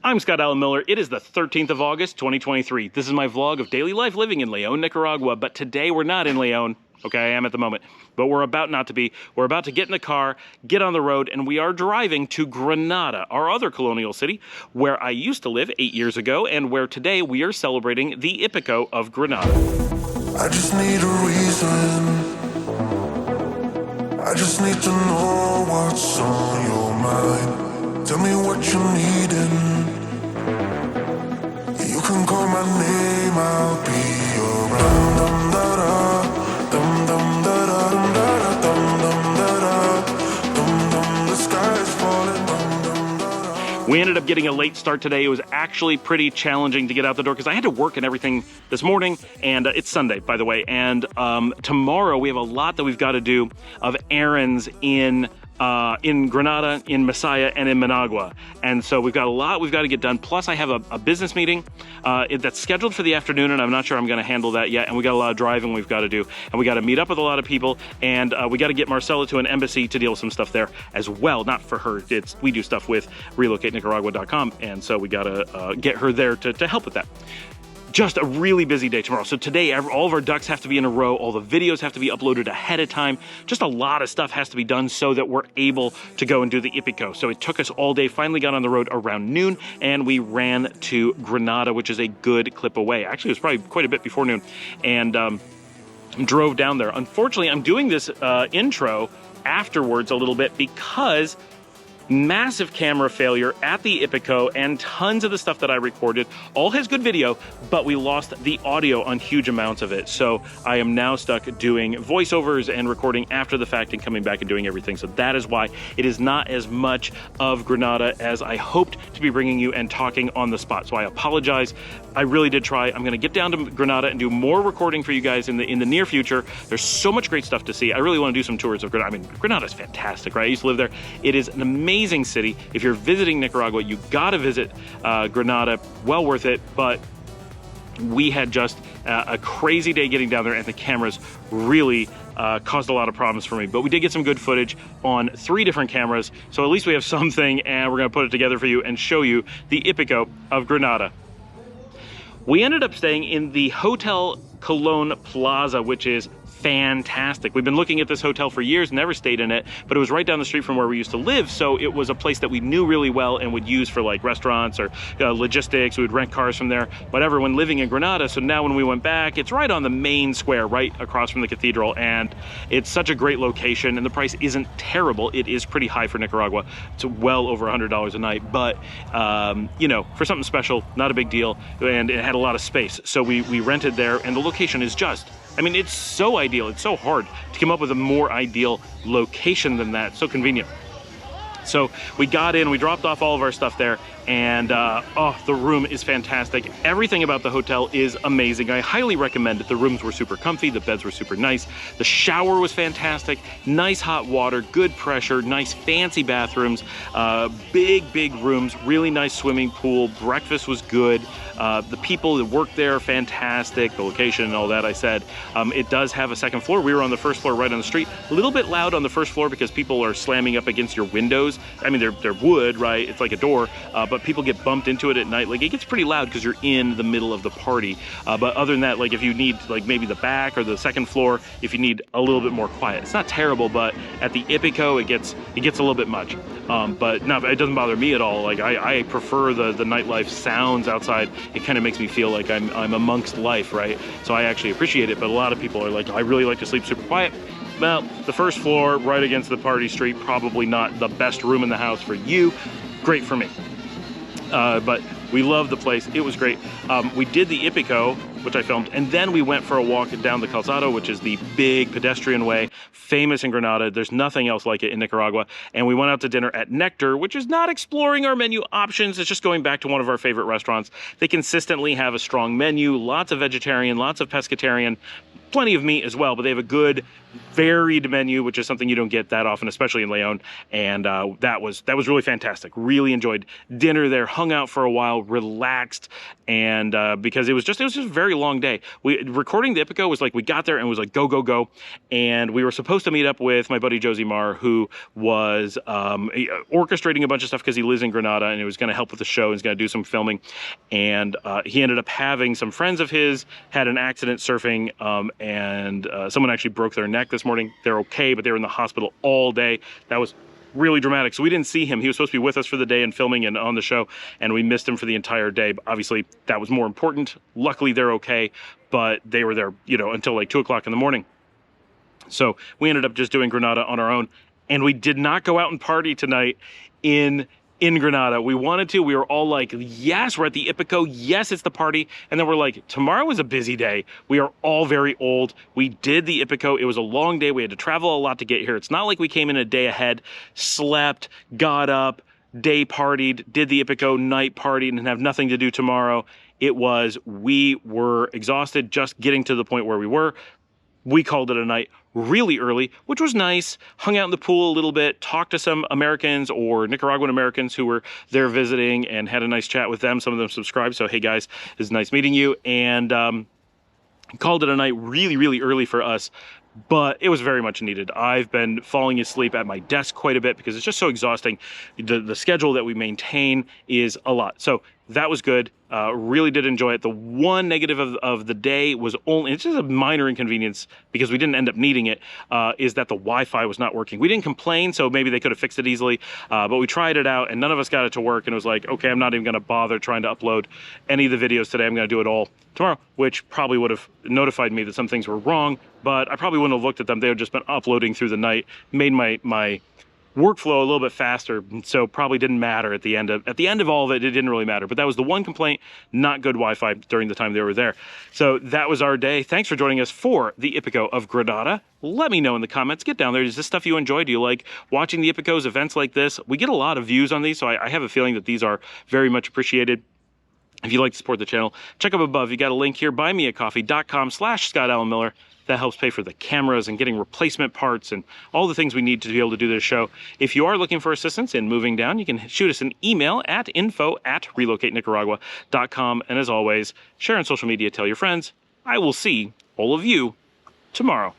I'm Scott Allen Miller. It is the 13th of August, 2023. This is my vlog of daily life living in León, Nicaragua, but today we're not in León. Okay, I am at the moment, but we're about not to be. We're about to get in the car, get on the road, and we are driving to Granada, our other colonial city, where I used to live 8 years ago, and where today we are celebrating the Hipico of Granada. I just need a reason. I just need to know what's on your mind. Tell me what you're needing. You can call my name, I'll be around. Dum da da, dum dum da da, dum da da, dum dum da da, dum dum. The sky is falling. Dum dum da da. We ended up getting a late start today. It was actually pretty challenging to get out the door because I had to work and everything this morning, and it's Sunday, by the way. And tomorrow we have a lot that we've got to do of errands in Granada, in Masaya, and in Managua. And so we've got a lot we've got to get done. Plus I have a business meeting that's scheduled for the afternoon, and I'm not sure I'm going to handle that yet. And we got a lot of driving we've got to do. And we got to meet up with a lot of people, and we got to get Marcella to an embassy to deal with some stuff there as well. Not for her. We do stuff with relocateNicaragua.com, and so we got to get her there to help with that. Just a really busy day tomorrow. So today, all of our ducks have to be in a row. All the videos have to be uploaded ahead of time. Just a lot of stuff has to be done so that we're able to go and do the Hipico. So it took us all day, finally got on the road around noon, and we ran to Granada, which is a good clip away. Actually, it was probably quite a bit before noon, and drove down there. Unfortunately, I'm doing this intro afterwards a little bit because massive camera failure at the Hipico, and tons of the stuff that I recorded all has good video, but we lost the audio on huge amounts of it. So I am now stuck doing voiceovers and recording after the fact and coming back and doing everything. So that is why it is not as much of Granada as I hoped to be bringing you and talking on the spot. So I apologize. I really did try. I'm going to get down to Granada and do more recording for you guys in the near future. There's so much great stuff to see. I really want to do some tours of Granada. I mean, Granada is fantastic, right? I used to live there. It is an amazing city. If you're visiting Nicaragua, you got to visit Granada. Well worth it. But we had just a crazy day getting down there, and the cameras really caused a lot of problems for me. But we did get some good footage on 3 different cameras, so at least we have something, and we're going to put it together for you and show you the Hipico of Granada. We ended up staying in the Hotel Colón Plaza, which is fantastic. We've been looking at this hotel for years, never stayed in it, but it was right down the street from where we used to live, so it was a place that we knew really well and would use for like restaurants or logistics. We would rent cars from there, whatever, when living in Granada. So now when we went back, it's right on the main square, right across from the cathedral, and it's such a great location, and the price isn't terrible. It is pretty high for Nicaragua. It's well over $100 a night, but you know, for something special, not a big deal, and it had a lot of space. So we rented there, and the location is just, I mean, it's so ideal. It's so hard to come up with a more ideal location than that. It's so convenient. So we got in, we dropped off all of our stuff there, and oh, the room is fantastic. Everything about the hotel is amazing. I highly recommend it. The rooms were super comfy, the beds were super nice, the shower was fantastic, nice hot water, good pressure, nice fancy bathrooms, big rooms, really nice swimming pool, breakfast was good. The people that work there, fantastic. The location and all that, I said. It does have a second floor. We were on the first floor right on the street. A little bit loud on the first floor because people are slamming up against your windows. I mean, they're wood, right? It's like a door, but people get bumped into it at night. Like, it gets pretty loud because you're in the middle of the party. But other than that, like, if you need like maybe the back or the second floor, if you need a little bit more quiet, it's not terrible. But at the Hipico, it gets a little bit much. But no, it doesn't bother me at all. Like, I prefer the nightlife sounds outside. It kind of makes me feel like I'm amongst life, right? So I actually appreciate it. But a lot of people are like, I really like to sleep super quiet. Well, the first floor right against the party street, probably not the best room in the house for you. Great for me. But we loved the place. It was great. We did the Hipico, which I filmed, and then we went for a walk down the Calzado, which is the big pedestrian way, famous in Granada. There's nothing else like it in Nicaragua. And we went out to dinner at Nectar, which is not exploring our menu options. It's just going back to one of our favorite restaurants. They consistently have a strong menu, lots of vegetarian, lots of pescatarian, plenty of meat as well, but they have a good varied menu, which is something you don't get that often, especially in Leon. And that was really fantastic. Really enjoyed dinner there, hung out for a while, relaxed, and because it was just a very long day. Recording the Hipico was like, we got there and it was like go go go, and we were supposed to meet up with my buddy Josie Marr, who was orchestrating a bunch of stuff because he lives in Granada, and he was going to help with the show and he's going to do some filming. And he ended up having some friends of his had an accident surfing, and someone actually broke their neck this morning. They're okay, but they were in the hospital all day. That was really dramatic. So we didn't see him. He was supposed to be with us for the day and filming and on the show, and we missed him for the entire day. But obviously, that was more important. Luckily, they're okay, but they were there, until like 2 o'clock in the morning. So we ended up just doing Granada on our own, and we did not go out and party tonight in Granada. We wanted to. We were all like, yes, we're at the Hipico. Yes, it's the party. And then we're like, tomorrow is a busy day. We are all very old. We did the Hipico. It was a long day. We had to travel a lot to get here. It's not like we came in a day ahead, slept, got up, day partied, did the Hipico, night partied, and have nothing to do tomorrow. It was, we were exhausted just getting to the point where we were. We called it a night really early, which was nice. Hung out in the pool a little bit, talked to some Americans or Nicaraguan Americans who were there visiting, and had a nice chat with them. Some of them subscribed, so hey guys, it's nice meeting you. And called it a night really, really early for us, but it was very much needed. I've been falling asleep at my desk quite a bit because it's just so exhausting. The schedule that we maintain is a lot. So that was good. Really did enjoy it. The one negative of the day was it's just a minor inconvenience because we didn't end up needing it, is that the Wi-Fi was not working. We didn't complain, so maybe they could have fixed it easily, but we tried it out and none of us got it to work, and it was like, okay, I'm not even gonna bother trying to upload any of the videos today. I'm gonna do it all tomorrow, which probably would have notified me that some things were wrong, but I probably wouldn't have looked at them. They had just been uploading through the night, made my workflow a little bit faster, so probably didn't matter at the end of all of it. It didn't really matter, but that was the one complaint: not good Wi-Fi during the time they were there. So that was our day. Thanks for joining us for the Hipico of Granada. Let me know in the comments. Get down there. Is this stuff you enjoy? Do you like watching the Hipicos, events like this? We get a lot of views on these, so I have a feeling that these are very much appreciated. If you'd like to support the channel, check up above. You got a link here, buymeacoffee.com/Scott Allen Miller. That helps pay for the cameras and getting replacement parts and all the things we need to be able to do this show. If you are looking for assistance in moving down, you can shoot us an email at info@relocatenicaragua.com. And as always, share on social media, tell your friends. I will see all of you tomorrow.